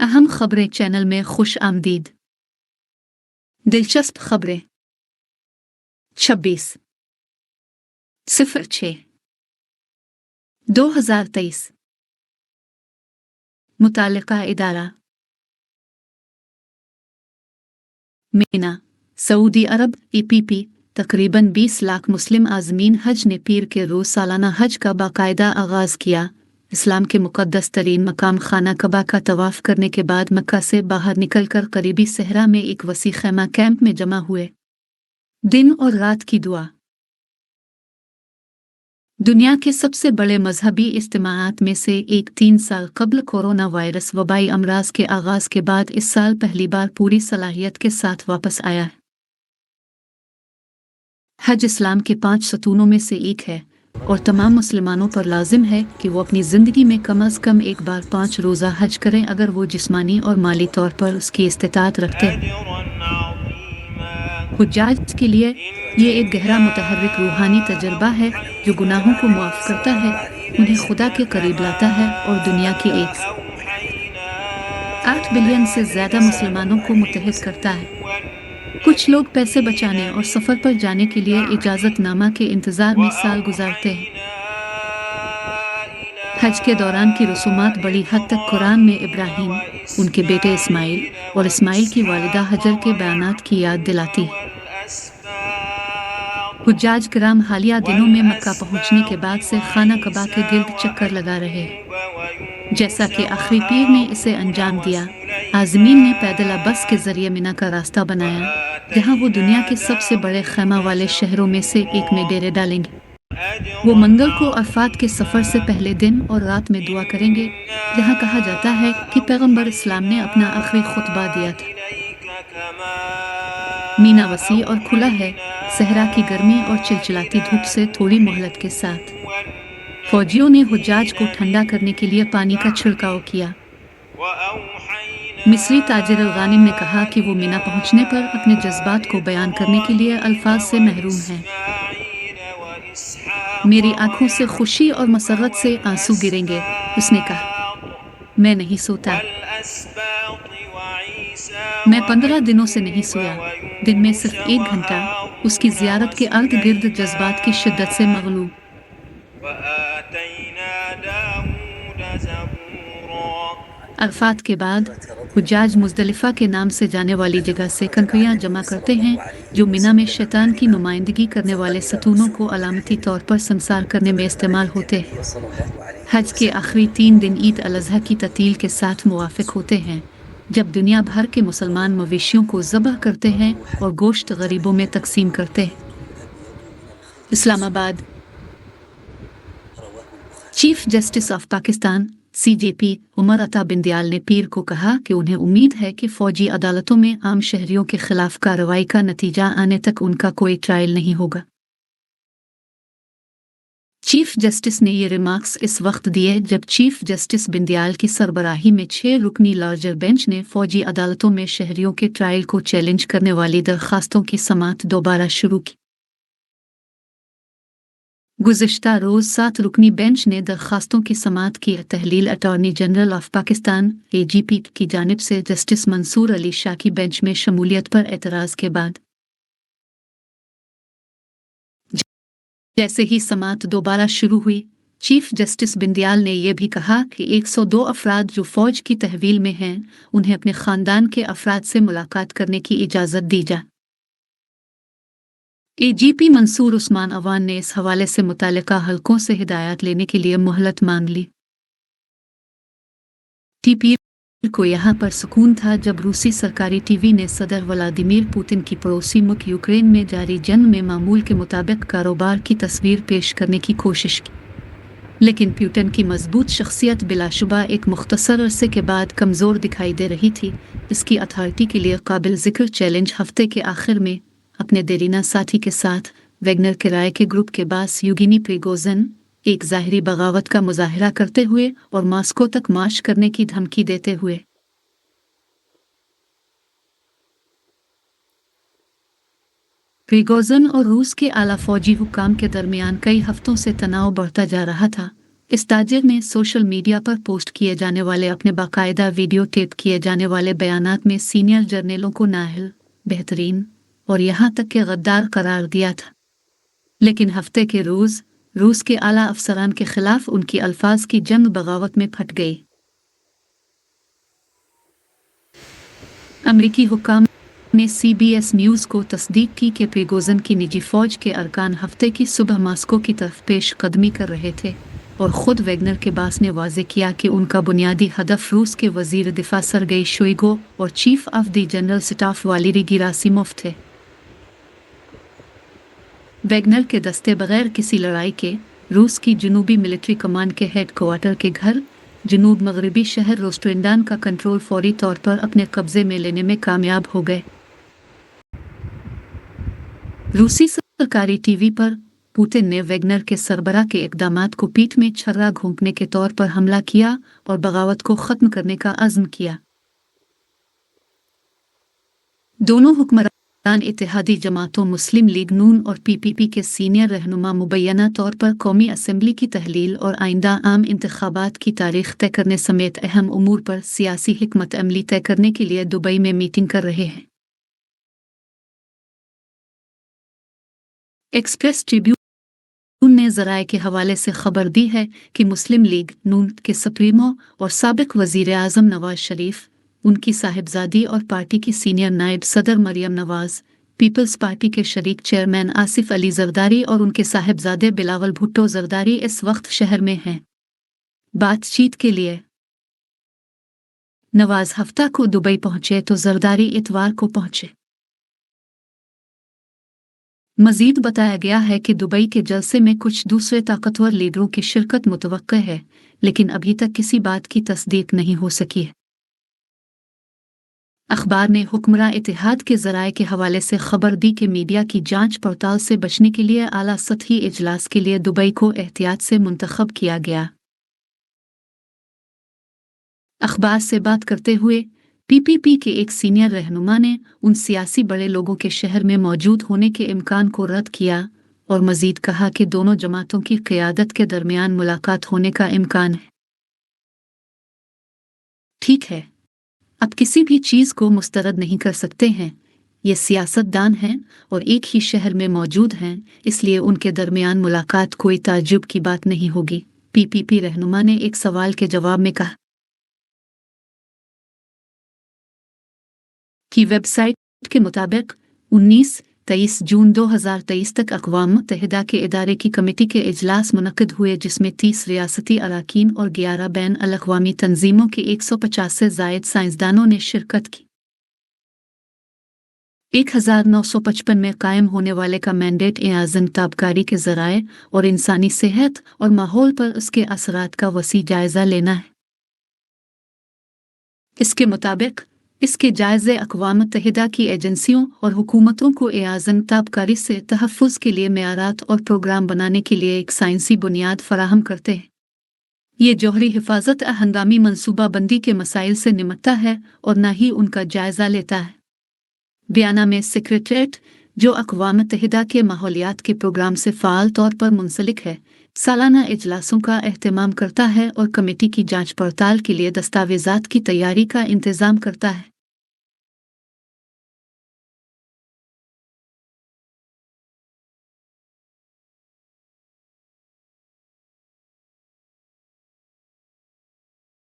अहम खबरें चैनल में खुश आमदीद। दिलचस्प खबरें 26/06/2023 मुतालिका इदारा मीना सऊदी अरब EPP तकरीबन 20 लाख मुस्लिम आज़मीन हज ने पीर के रोज़ सालाना हज का बाकायदा आगाज़ किया। इस्लाम के मुक़द्दस तरीन मकाम खाना कबा का तवाफ़ करने के बाद मक्का से बाहर निकलकर करीबी सहरा में एक वसी खैमा कैंप में जमा हुए। दिन और रात की दुआ। दुनिया के सबसे बड़े मजहबी इज्तिमाआत में से एक 3 साल कबल कोरोना वायरस वबाई अमराज के आगाज़ के बाद इस साल पहली बार पूरी सलाहियत के साथ वापस आया है। हज इस्लाम के 5 सतूनों में से एक है और तमाम मुसलमानों पर लाजिम है कि वो अपनी ज़िंदगी में कम अज़ कम एक बार 5 रोज़ा हज करें अगर वो जिस्मानी और माली तौर पर उसकी इस्तिताअत रखते हैं। हुज्जाज के लिए ये एक गहरा मुतहर्रिक रूहानी तजर्बा है जो गुनाहों को मुआफ़ करता है, उन्हें खुदा के करीब लाता है और दुनिया के 8 बिलियन से ज़्यादा मुसलमानों को मुत्तहिद करता है। कुछ लोग पैसे बचाने और सफ़र पर जाने के लिए इजाज़तनामा के इंतज़ार में साल गुजारते हैं। हज के दौरान की रसूमात बड़ी हद तक कुरान में इब्राहीम, उनके बेटे इस्माइल और इस्माइल की वालिदा हजर के बयानात की याद दिलाती है। हुज्जाज किराम हालिया दिनों में मक्का पहुंचने के बाद से खाना कबा के गिर्द चक्कर लगा रहे हैं। जैसा कि आखिरी पीर ने इसे अंजाम दिया, आज़मीन ने पैदल बस के जरिए मिना का रास्ता बनाया, जहां वो दुनिया के सबसे बड़े खैमा वाले शहरों में से एक में डेरे डालेंगे। वो मंगल को अरफात के सफ़र से पहले दिन और रात में दुआ करेंगे, जहां कहा जाता है कि पैगंबर इस्लाम ने अपना आखिरी खुतबा दिया था। मीना वसी और खुला है, सहरा की गर्मी और चिलचिलाती धूप से थोड़ी मोहलत के साथ फौजियों ने हुज्जाज को ठंडा करने के लिए पानी का छिड़काव किया। मिस्री ताजिर अल-गानिम ने कहा कि वो मीना पहुंचने पर अपने जज्बात को बयान करने के लिए अल्फाज से महरूम हैं। मेरी आंखों से खुशी और मसरत से आंसू गिरेंगे, उसने कहा। मैं नहीं सोता। मैं 15 दिनों से नहीं सोया। दिन में सिर्फ 1 घंटा। उसकी ज़ियारत के अर्द गिर्द जज्बात की शिद्दत से मगलूब। अरफात के बाद हुज्जाज मुज़दलिफ़ा के नाम से जाने वाली जगह से कंकरियाँ जमा करते हैं, जो मिना में शैतान की नुमाइंदगी करने वाले सतूनों को अलामती तौर पर संसार करने में इस्तेमाल होते हैं। हज के आखिरी 3 दिन ईद अल-अज़हा की ततील के साथ मुवाफ़िक होते हैं, जब दुनिया भर के मुसलमान मवेशियों को ज़बह करते हैं और गोश्त गरीबों में तकसीम करते हैं। Islamabad. Chief justice of Pakistan CJP Umar Ata Bandial ने पीर को कहा कि उन्हें उम्मीद है कि फौजी अदालतों में आम शहरियों के खिलाफ कार्रवाई का नतीजा आने तक उनका कोई ट्रायल नहीं होगा। चीफ जस्टिस ने ये रिमार्क्स इस वक्त दिए जब चीफ जस्टिस बिंदयाल की सरबराही में 6 रुकनी लार्जर बेंच ने फौजी अदालतों में शहरियों के ट्रायल को चैलेंज करने वाली दरखास्तों की समाअत दोबारा शुरू की। गुज़िश्ता रोज़ 7 रुकनी बेंच ने दरखास्तों की समाअत की तहलील attorney general of Pakistan AGP की जानिब से जस्टिस मंसूर अली शाह की बेंच में शमूलियत पर एतराज़ के बाद। जैसे ही समाअत दोबारा शुरू हुई, चीफ जस्टिस बिंदयाल ने यह भी कहा कि 102 अफराद जो फ़ौज की तहवील में हैं, उन्हें अपने ख़ानदान के अफराद से मुलाकात करने की इजाज़त दी जाए। AGP मंसूर उस्मान अवान ने इस हवाले से मुतालिका हलकों से हिदायत लेने के लिए मोहलत मांग ली। TP को यहाँ पर सुकून था जब रूसी सरकारी TV ने सदर व्लादिमीर पुतिन की पड़ोसी मुल्क यूक्रेन में जारी जंग में मामूल के मुताबिक कारोबार की तस्वीर पेश करने की कोशिश की, लेकिन पुतिन की मजबूत शख्सियत बिलाशुबा एक मुख्तसर अरसे के बाद कमज़ोर दिखाई दे रही थी। इसकी अथॉरिटी के लिए काबिल ज़िक्र चैलेंज हफ्ते के आखिर में अपने देरीना साथी के साथ वैगनर किराए के ग्रुप के बास युगिनी प्रिगोजिन एक ज़ाहिरी बगावत का मुजाहिरा करते हुए और मॉस्को तक मार्च करने की धमकी देते हुए। प्रिगोजिन और रूस के आला फौजी हुक्काम के दरमियान कई हफ्तों से तनाव बढ़ता जा रहा था, इस ताजिर ने सोशल मीडिया पर पोस्ट किए जाने वाले अपने बाकायदा वीडियो टेप किए जाने वाले बयानात में सीनियर जर्नलों को नाअहल, बेहतरीन और यहाँ तक कि गद्दार करार दिया था। लेकिन हफ्ते के रोज़ रूस के आला अफसरान के खिलाफ उनकी अल्फाज की जंग बगावत में फट गई। अमरीकी हुक्काम ने CBS न्यूज़ को तस्दीक की कि प्रिगोजिन की निजी फौज के अरकान हफ्ते की सुबह मास्को की तरफ पेश कदमी कर रहे थे और ख़ुद वैगनर के बास ने वाज़े किया कि उनका बुनियादी हदफ रूस के वज़ीर दिफा सरगेई शोइगु और chief of the general staff Valery Gerasimov थे। वैगनर के दस्ते बगैर किसी लड़ाई के रूस की जनूबी मिलिट्री कमांड के हेड क्वार्टर के घर जनूब मगरबी शहर रोस्ट्रेंडान का कंट्रोल फौरी तौर पर अपने कब्जे में लेने में कामयाब हो गए। रूसी सरकारी टीवी पर पुतिन ने वैगनर के सरबराह के इक़दामात को पीठ में छर्रा घोंपने के तौर पर हमला किया और बगावत को ख़त्म करने का अज़्म किया। दोनों हुक्मरान इत्तेहादी जमातों मुस्लिम लीग नून और PPP के सीनियर रहनुमा मुबैना तौर पर कौमी असम्बली की तहलील और आइंदा आम इंतखाबात की तारीख तय करने समेत अहम उमूर पर सियासी हिकमत अमली तय करने के लिए दुबई में मीटिंग कर रहे हैं। एक्सप्रेस ट्रिब्यून ने ज़राए के हवाले से खबर दी है कि मुस्लिम लीग नून के सुप्रीमो और साबिक वज़ीर आज़म नवाज शरीफ, उनकी साहिबजादी और पार्टी की सीनियर नायब सदर मरियम नवाज, पीपल्स पार्टी के शरीक चेयरमैन आसिफ अली जरदारी और उनके साहिबजादे बिलावल भुट्टो जरदारी इस वक्त शहर में हैं बातचीत के लिए। नवाज हफ्ता को दुबई पहुंचे तो जरदारी इतवार को पहुंचे। मजीद बताया गया है कि दुबई के जलसे में कुछ दूसरे ताकतवर लीडरों की शिरकत मुतवक्के है, लेकिन अभी तक किसी बात की तस्दीक नहीं हो सकी है। अखबार ने हुक्मरान इत्तेहाद के ज़राए के हवाले से खबर दी कि मीडिया की जांच पड़ताल से बचने के लिए आला सतही इजलास के लिए दुबई को एहतियात से मुंतखब किया गया। अखबार से बात करते हुए PPP के एक सीनियर रहनुमा ने उन सियासी बड़े लोगों के शहर में मौजूद होने के इम्कान को रद्द किया और मजीद कहा कि दोनों जमातों की क़यादत के दरमियान मुलाकात होने का इम्कान है। ठीक है, अब किसी भी चीज़ को मुस्तरद नहीं कर सकते हैं। ये सियासतदान हैं और एक ही शहर में मौजूद हैं, इसलिए उनके दरमियान मुलाकात कोई ताज्जुब की बात नहीं होगी, PPP रहनुमा ने एक सवाल के जवाब में कहा। की वेबसाइट के मुताबिक 19-23 जून 2023 तक अक़वाम मुत्तहिदा के इदारे की कमेटी के इजलास मुनक़िद हुए, जिसमें 30 रियासती अराकीन और 11 बैन अल-अक़वामी तंजीमों के 150 से ज़ायद साइंसदानों ने शिरकत की। 1955 में कायम होने वाले का मैंडेट एआज़न ताबकारी के ज़राए और इंसानी सेहत और माहौल पर उसके असरात का वसी जायज़ा लेना है। इसके मुताबिक इसके जायज़े अक़वाम मुत्तहिदा की एजेंसियों और हुकूमतों को एआज़न ताबकारी से तहफ़्फ़ुज़ के लिए मेयारात और प्रोग्राम बनाने के लिए एक साइंसी बुनियाद फराहम करते हैं। ये जौहरी हिफाजत हंगामी मनसूबाबंदी के मसाइल से निपटता है और न ही उनका जायज़ा लेता है। बयाना में सेक्रेटरीट, जो अक़वाम मुत्तहिदा के माहौलियात के प्रोग्राम से फ़ाल तौर पर मुंसलिक है, सालाना इजलासों का एहतमाम करता है और कमेटी की जांच पड़ताल के लिए दस्तावेज़ात की तैयारी का इंतज़ाम करता है।